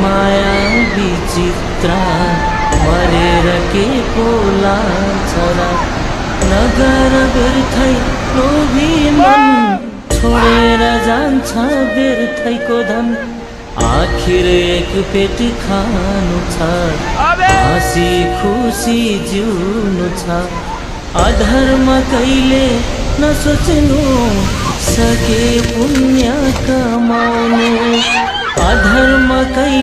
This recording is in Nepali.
माया विचित्र मरेर के पोला छरा नगर व्यर्थै लोभी मन छोडेर जान्छ व्यर्थैको धन आखिर एक पेट खानु छ हाँसी खुसी जिउनु छ अधर्म कहिले नसोच्नु सके पुण्य कमाउनु अधर्म कहिले